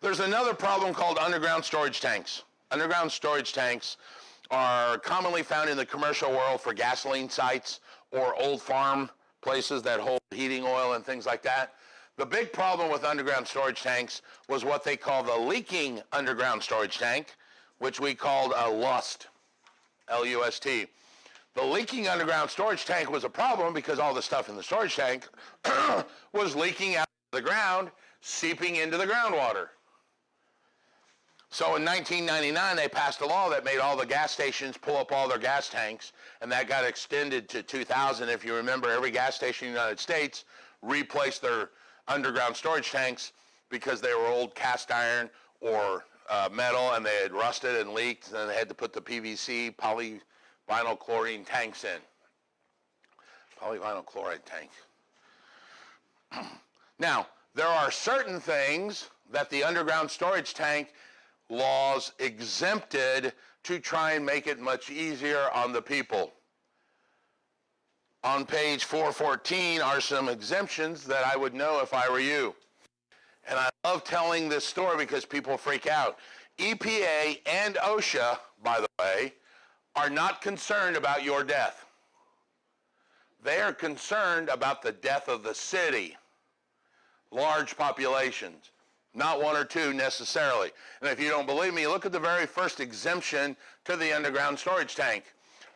There's another problem called underground storage tanks. Underground storage tanks are commonly found in the commercial world for gasoline sites or old farm places that hold heating oil and things like that. The big problem with underground storage tanks was what they call the leaking underground storage tank, which we called a LUST, L-U-S-T. The leaking underground storage tank was a problem because all the stuff in the storage tank was leaking out of the ground, seeping into the groundwater. So in 1999, they passed a law that made all the gas stations pull up all their gas tanks, and that got extended to 2000. If you remember, every gas station in the United States replaced their underground storage tanks because they were old cast iron or metal, and they had rusted and leaked, and they had to put the PVC, polyvinyl chlorine tanks in. Polyvinyl chloride tank. Now, there are certain things that the underground storage tank laws exempted to try and make it much easier on the people. On page 414 are some exemptions that I would know if I were you. And I love telling this story because people freak out. EPA and OSHA, by the way, are not concerned about your death. They are concerned about the death of the city, large populations. Not one or two necessarily. And if you don't believe me, look at the very first exemption to the underground storage tank.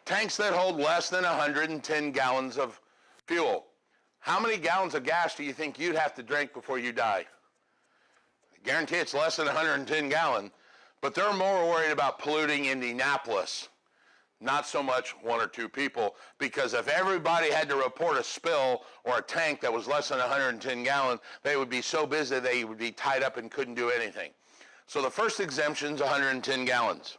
Tanks that hold less than 110 gallons of fuel. How many gallons of gas do you think you'd have to drink before you die? I guarantee it's less than 110 gallons, but they're more worried about polluting Indianapolis, not so much one or two people, because if everybody had to report a spill or a tank that was less than 110 gallons, they would be so busy they would be tied up and couldn't do anything. So the first exemption is 110 gallons.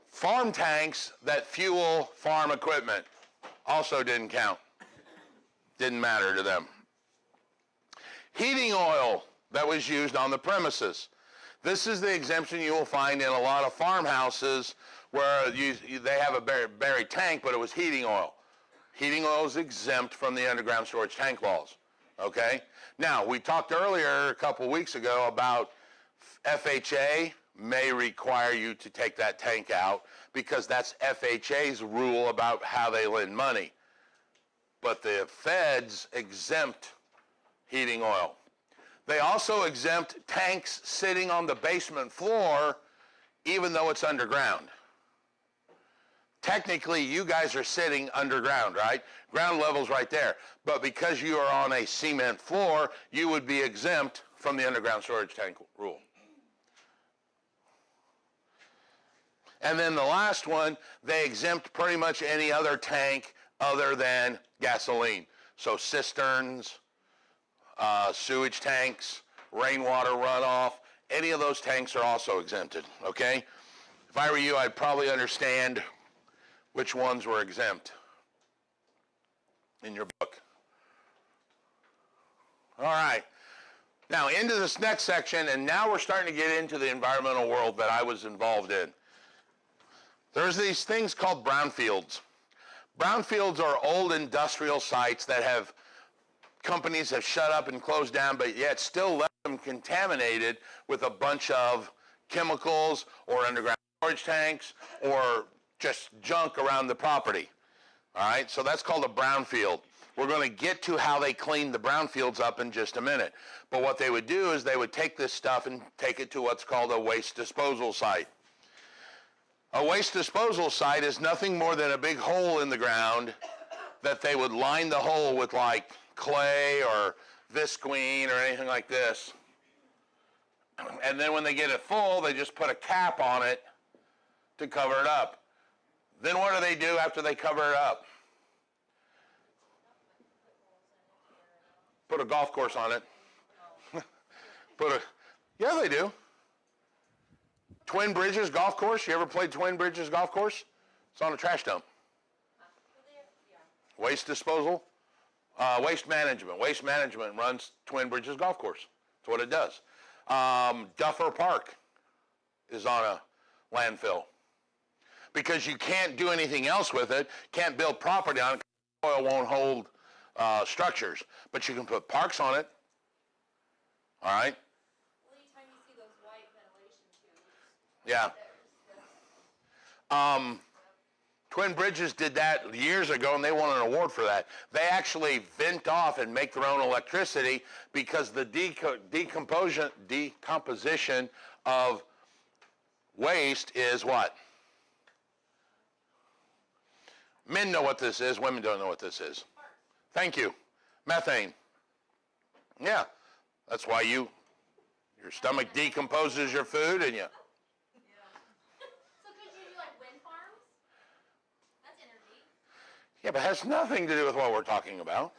Farm tanks that fuel farm equipment also didn't count. Didn't matter to them. Heating oil that was used on the premises. This is the exemption you will find in a lot of farmhouses where they have a buried tank, but it was heating oil. Heating oil is exempt from the underground storage tank laws, okay? Now, we talked earlier a couple weeks ago about FHA may require you to take that tank out because that's FHA's rule about how they lend money. But the feds exempt heating oil. They also exempt tanks sitting on the basement floor even though it's underground. Technically, you guys are sitting underground, right? Ground level's right there. But because you are on a cement floor, you would be exempt from the underground storage tank rule. And then the last one, they exempt pretty much any other tank other than gasoline. So cisterns, sewage tanks, rainwater runoff, any of those tanks are also exempted, okay? If I were you, I'd probably understand which ones were exempt in your book. All right. Now into this next section, and now we're starting to get into the environmental world that I was involved in. There's these things called brownfields. Brownfields are old industrial sites that companies have shut up and closed down, but yet still left them contaminated with a bunch of chemicals or underground storage tanks or just junk around the property. All right, so that's called a brownfield. We're going to get to how they clean the brownfields up in just a minute. But what they would do is they would take this stuff and take it to what's called a waste disposal site. A waste disposal site is nothing more than a big hole in the ground that they would line the hole with like clay or visqueen or anything like this. And then when they get it full, they just put a cap on it to cover it up. Then what do they do after they cover it up? Put a golf course on it. Yeah, they do. Twin Bridges Golf Course. You ever played Twin Bridges Golf Course? It's on a trash dump. Waste disposal. Waste management. Waste management runs Twin Bridges Golf Course. That's what it does. Duffer Park is on a landfill. Because you can't do anything else with it, can't build property on it, oil won't hold structures. But you can put parks on it, all right? Yeah. Twin Bridges did that years ago, and they won an award for that. They actually vent off and make their own electricity because the decomposition of waste is what? Men know what this is. Women don't know what this is. Thank you. Methane. Yeah. That's why your stomach decomposes your food and you. Yeah, but it has nothing to do with what we're talking about. Well,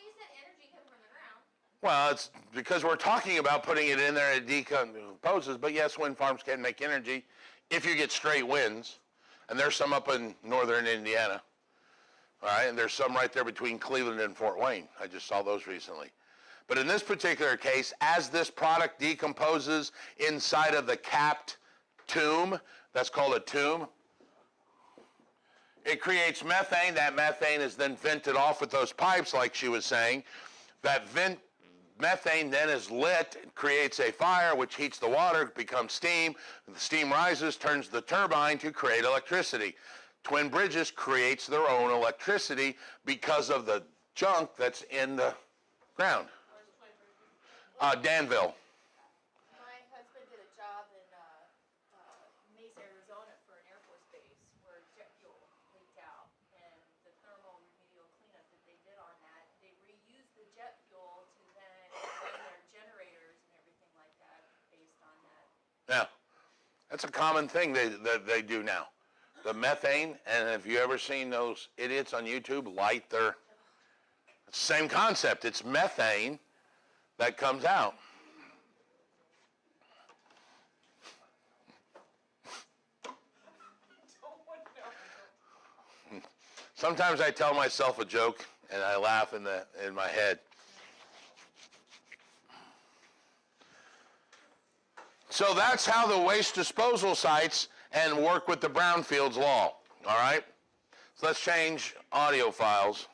you said energy coming from the ground. Well, it's because we're talking about putting it in there and it decomposes. But yes, wind farms can make energy if you get straight winds. And there's some up in northern Indiana. All right, and there's some right there between Cleveland and Fort Wayne. I just saw those recently. But in this particular case, as this product decomposes inside of the capped tomb, that's called a tomb, it creates methane. That methane is then vented off with those pipes, like she was saying. That methane then is lit, creates a fire, which heats the water, becomes steam. The steam rises, turns the turbine to create electricity. Twin Bridges creates their own electricity because of the junk that's in the ground. Danville. My husband did a job in Mesa, Arizona for an Air Force base where jet fuel leaked out, and the thermal remedial cleanup that they did on that, they reused the jet fuel to then run their generators and everything like that based on that. Yeah, that's a common thing that they do now. The methane, and have you ever seen those idiots on YouTube light their, same concept. It's methane that comes out. Sometimes I tell myself a joke and I laugh in my head. So that's how the waste disposal sites and work with the Brownfields law. All right? So let's change audio files.